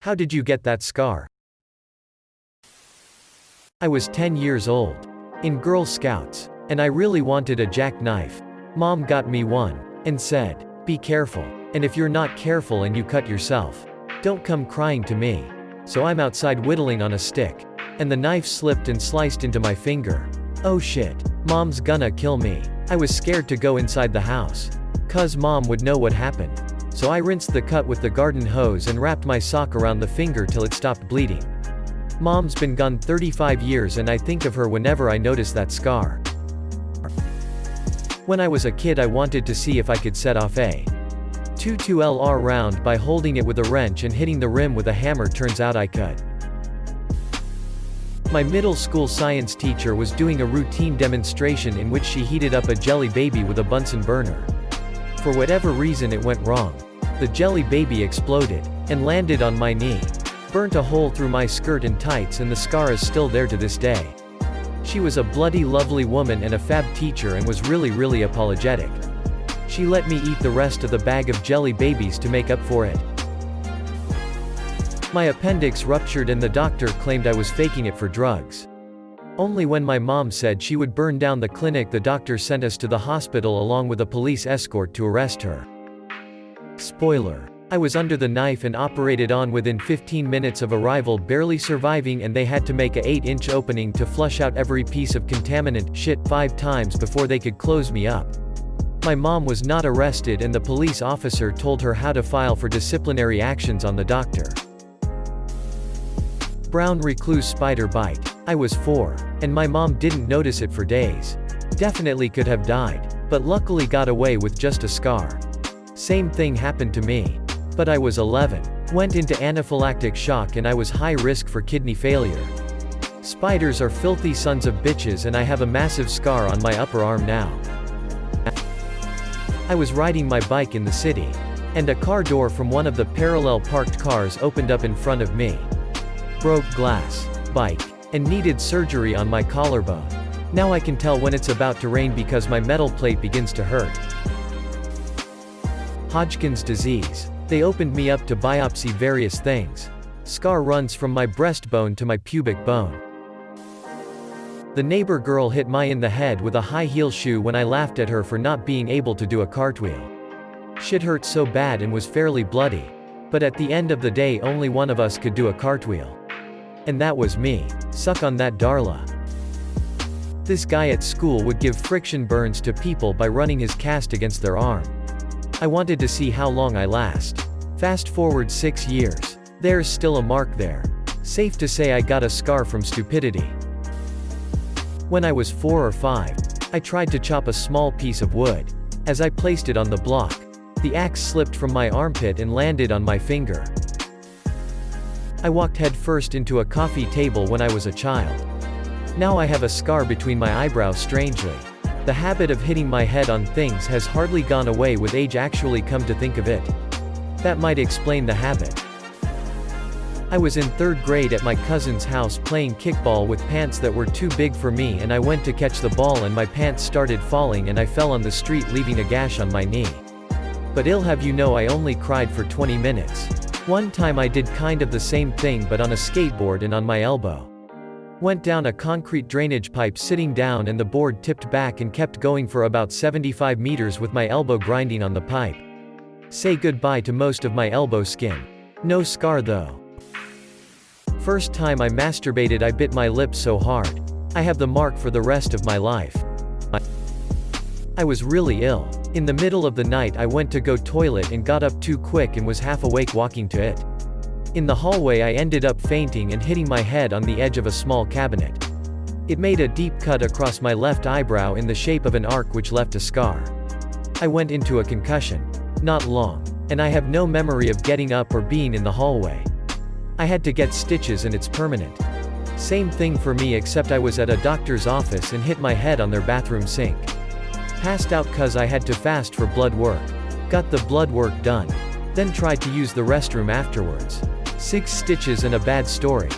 How did you get that scar? I was 10 years old. In Girl Scouts. And I really wanted a jackknife. Mom got me one. And said, "Be careful. And if you're not careful and you cut yourself, don't come crying to me." So I'm outside whittling on a stick. And the knife slipped and sliced into my finger. Oh shit. Mom's gonna kill me. I was scared to go inside the house. 'Cause Mom would know what happened. So I rinsed the cut with the garden hose and wrapped my sock around the finger till it stopped bleeding. Mom's been gone 35 years and I think of her whenever I notice that scar. When I was a kid I wanted to see if I could set off a 22LR round by holding it with a wrench and hitting the rim with a hammer. Turns out I could. My middle school science teacher was doing a routine demonstration in which she heated up a jelly baby with a Bunsen burner. For whatever reason it went wrong. The jelly baby exploded, and landed on my knee. Burnt a hole through my skirt and tights, and the scar is still there to this day. She was a bloody lovely woman and a fab teacher and was really apologetic. She let me eat the rest of the bag of jelly babies to make up for it. My appendix ruptured and the doctor claimed I was faking it for drugs. Only when my mom said she would burn down the clinic the doctor sent us to the hospital along with a police escort to arrest her. Spoiler. I was under the knife and operated on within 15 minutes of arrival, barely surviving, and they had to make a 8-inch opening to flush out every piece of contaminant shit 5 times before they could close me up. My mom was not arrested and the police officer told her how to file for disciplinary actions on the doctor. Brown recluse spider bite. I was 4. And my mom didn't notice it for days. Definitely could have died. But luckily got away with just a scar. Same thing happened to me. But I was 11. Went into anaphylactic shock and I was high risk for kidney failure. Spiders are filthy sons of bitches and I have a massive scar on my upper arm now. I was riding my bike in the city. And a car door from one of the parallel parked cars opened up in front of me. Broke glass. Bike. And needed surgery on my collarbone. Now I can tell when it's about to rain because my metal plate begins to hurt. Hodgkin's disease. They opened me up to biopsy various things. Scar runs from my breastbone to my pubic bone. The neighbor girl hit me in the head with a high heel shoe when I laughed at her for not being able to do a cartwheel. Shit hurt so bad and was fairly bloody. But at the end of the day only one of us could do a cartwheel. And that was me. Suck on that, Darla. This guy at school would give friction burns to people by running his cast against their arm. I wanted to see how long I last. Fast forward 6 years. There's still a mark there. Safe to say I got a scar from stupidity. When I was 4 or 5, I tried to chop a small piece of wood. As I placed it on the block, the axe slipped from my armpit and landed on my finger. I walked headfirst into a coffee table when I was a child. Now I have a scar between my eyebrows. Strangely, the habit of hitting my head on things has hardly gone away with age. Actually, come to think of it, that might explain the habit. I was in 3rd grade at my cousin's house playing kickball with pants that were too big for me, and I went to catch the ball and my pants started falling and I fell on the street leaving a gash on my knee. But I'll have you know I only cried for 20 minutes. One time I did kind of the same thing but on a skateboard and on my elbow. Went down a concrete drainage pipe sitting down and the board tipped back and kept going for about 75 meters with my elbow grinding on the pipe. Say goodbye to most of my elbow skin. No scar though. First time I masturbated I bit my lip so hard. I have the mark for the rest of my life. I was really ill. In the middle of the night I went to go toilet and got up too quick and was half awake walking to it. In the hallway I ended up fainting and hitting my head on the edge of a small cabinet. It made a deep cut across my left eyebrow in the shape of an arc which left a scar. I went into a concussion. Not long. And I have no memory of getting up or being in the hallway. I had to get stitches and it's permanent. Same thing for me except I was at a doctor's office and hit my head on their bathroom sink. Passed out cause I had to fast for blood work. Got the blood work done. Then tried to use the restroom afterwards. 6 stitches and a bad story.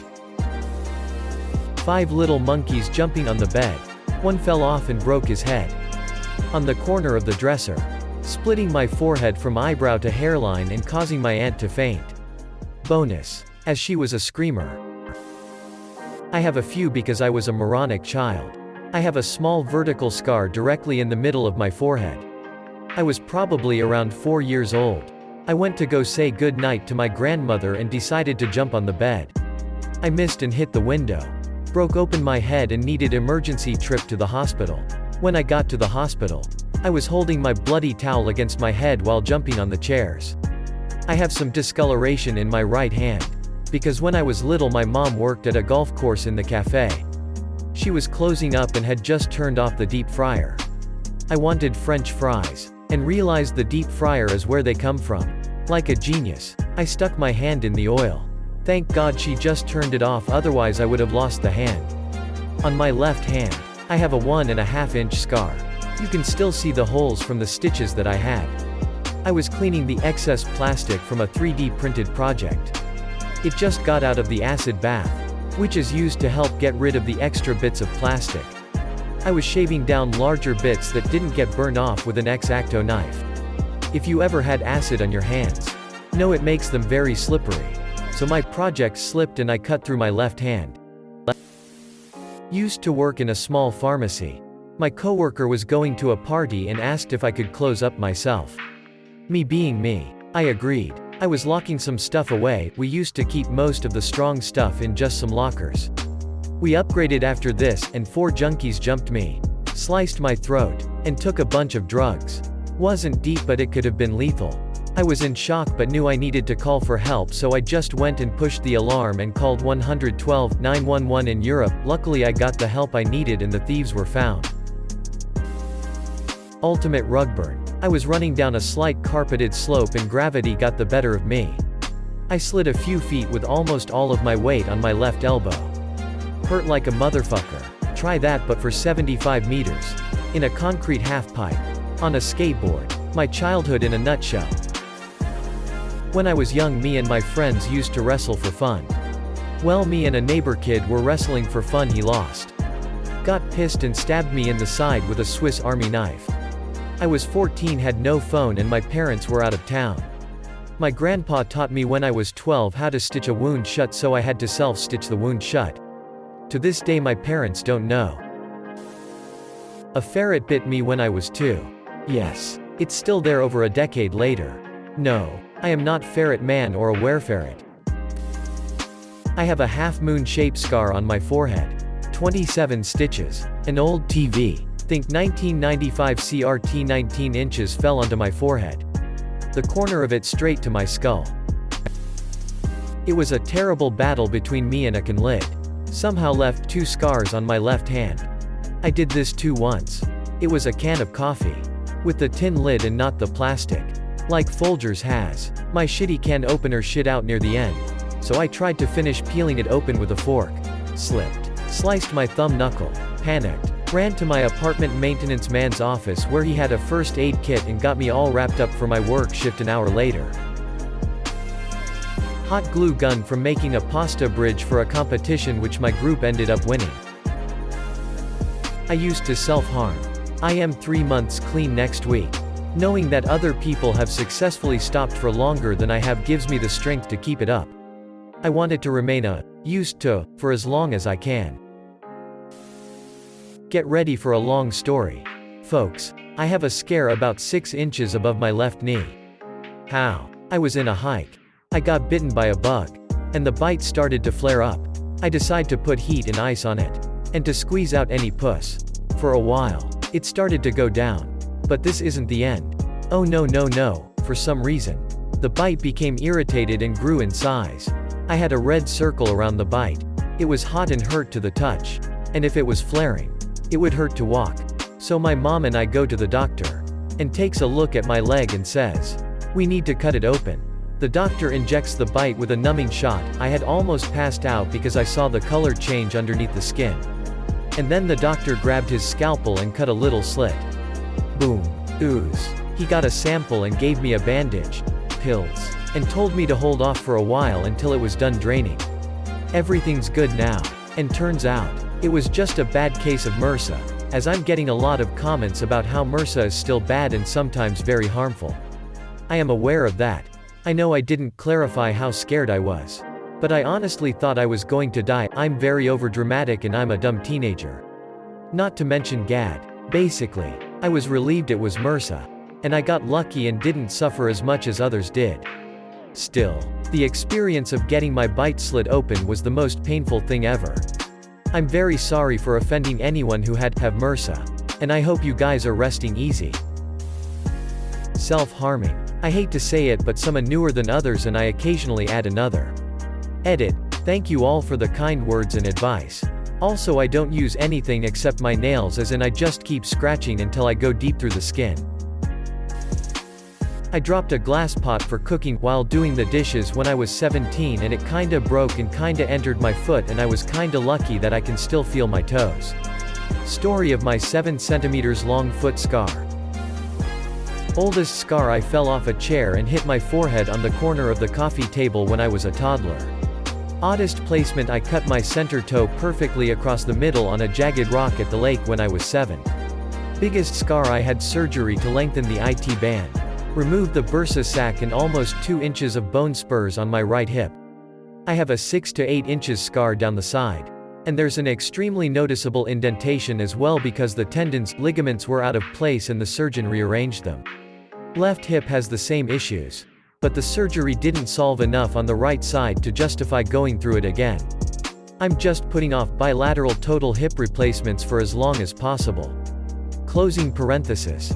5 little monkeys jumping on the bed. One fell off and broke his head. On the corner of the dresser. Splitting my forehead from eyebrow to hairline and causing my aunt to faint. Bonus. as she was a screamer. I have a few because I was a moronic child. I have a small vertical scar directly in the middle of my forehead. I was probably around 4 years old. I went to go say good night to my grandmother and decided to jump on the bed. I missed and hit the window. Broke open my head and needed emergency trip to the hospital. When I got to the hospital, I was holding my bloody towel against my head while jumping on the chairs. I have some discoloration in my right hand, because when I was little my mom worked at a golf course in the cafe. She was closing up and had just turned off the deep fryer. I wanted French fries, and realized the deep fryer is where they come from. Like a genius, I stuck my hand in the oil. Thank God she just turned it off, otherwise I would have lost the hand. On my left hand, I have a 1.5 inch scar. You can still see the holes from the stitches that I had. I was cleaning the excess plastic from a 3D printed project. It just got out of the acid bath, which is used to help get rid of the extra bits of plastic. I was shaving down larger bits that didn't get burned off with an X-Acto knife. If you ever had acid on your hands, know it makes them very slippery. So my project slipped and I cut through my left hand. Used to work in a small pharmacy. My coworker was going to a party and asked if I could close up myself. Me being me, I agreed. I was locking some stuff away. We used to keep most of the strong stuff in just some lockers. We upgraded after this, and 4 junkies jumped me, sliced my throat, and took a bunch of drugs. Wasn't deep but it could have been lethal. I was in shock but knew I needed to call for help, so I just went and pushed the alarm and called 112 911 in Europe. Luckily I got the help I needed and the thieves were found. Ultimate rug burn. I was running down a slight carpeted slope and gravity got the better of me. I slid a few feet with almost all of my weight on my left elbow. Hurt like a motherfucker. Try that but for 75 meters. In a concrete half-pipe. On a skateboard. My childhood in a nutshell. When I was young, me and my friends used to wrestle for fun. Well, me and a neighbor kid were wrestling for fun. He lost. Got pissed and stabbed me in the side with a Swiss Army knife. I was 14, had no phone and my parents were out of town. My grandpa taught me when I was 12 how to stitch a wound shut, so I had to self-stitch the wound shut. To this day my parents don't know. A ferret bit me when I was 2. Yes. It's still there over a decade later. No. I am not Ferret Man or a wereferret. I have a half-moon shaped scar on my forehead. 27 stitches. An old TV. Think 1995 CRT 19 inches fell onto my forehead. The corner of it straight to my skull. It was a terrible battle between me and a can lid. Somehow left 2 scars on my left hand. I did this too once. It was a can of coffee. With the tin lid and not the plastic. Like Folgers has. My shitty can opener shit out near the end. So I tried to finish peeling it open with a fork. Slipped. Sliced my thumb knuckle. Panicked. Ran to my apartment maintenance man's office where he had a first aid kit and got me all wrapped up for my work shift an hour later. Hot glue gun from making a pasta bridge for a competition which my group ended up winning. I used to self-harm. I am 3 months clean next week. Knowing that other people have successfully stopped for longer than I have gives me the strength to keep it up. I want it to remain used to for as long as I can. Get ready for a long story. Folks, I have a scare about 6 inches above my left knee. How? I was in a hike. I got bitten by a bug. And the bite started to flare up. I decide to put heat and ice on it. And to squeeze out any pus. For a while, it started to go down. But this isn't the end. Oh no no no, for some reason. The bite became irritated and grew in size. I had a red circle around the bite. It was hot and hurt to the touch. And if it was flaring, it would hurt to walk. So my mom and I go to the doctor. And takes a look at my leg and says, "We need to cut it open." The doctor injects the bite with a numbing shot. I had almost passed out because I saw the color change underneath the skin. And then the doctor grabbed his scalpel and cut a little slit. Boom. Ooze. He got a sample and gave me a bandage, pills, and told me to hold off for a while until it was done draining. Everything's good now. And turns out, it was just a bad case of MRSA, as I'm getting a lot of comments about how MRSA is still bad and sometimes very harmful. I am aware of that. I know I didn't clarify how scared I was. But I honestly thought I was going to die. I'm very overdramatic and I'm a dumb teenager. Not to mention Gad. Basically, I was relieved it was MRSA. And I got lucky and didn't suffer as much as others did. Still, the experience of getting my bite slit open was the most painful thing ever. I'm very sorry for offending anyone who have MRSA. And I hope you guys are resting easy. Self-harming. I hate to say it, but some are newer than others and I occasionally add another. Edit. Thank you all for the kind words and advice. Also, I don't use anything except my nails, as in I just keep scratching until I go deep through the skin. I dropped a glass pot for cooking while doing the dishes when I was 17 and it kinda broke and kinda entered my foot, and I was kinda lucky that I can still feel my toes. Story of my 7 centimeters long foot scar. Oldest scar: I fell off a chair and hit my forehead on the corner of the coffee table when I was a toddler. Oddest placement: I cut my center toe perfectly across the middle on a jagged rock at the lake when I was 7. Biggest scar: I had surgery to lengthen the IT band. Removed the bursa sac and almost 2 inches of bone spurs on my right hip. I have a 6 to 8 inches scar down the side. And there's an extremely noticeable indentation as well because the tendons, ligaments were out of place and the surgeon rearranged them. Left hip has the same issues. But the surgery didn't solve enough on the right side to justify going through it again. I'm just putting off bilateral total hip replacements for as long as possible. Closing parenthesis.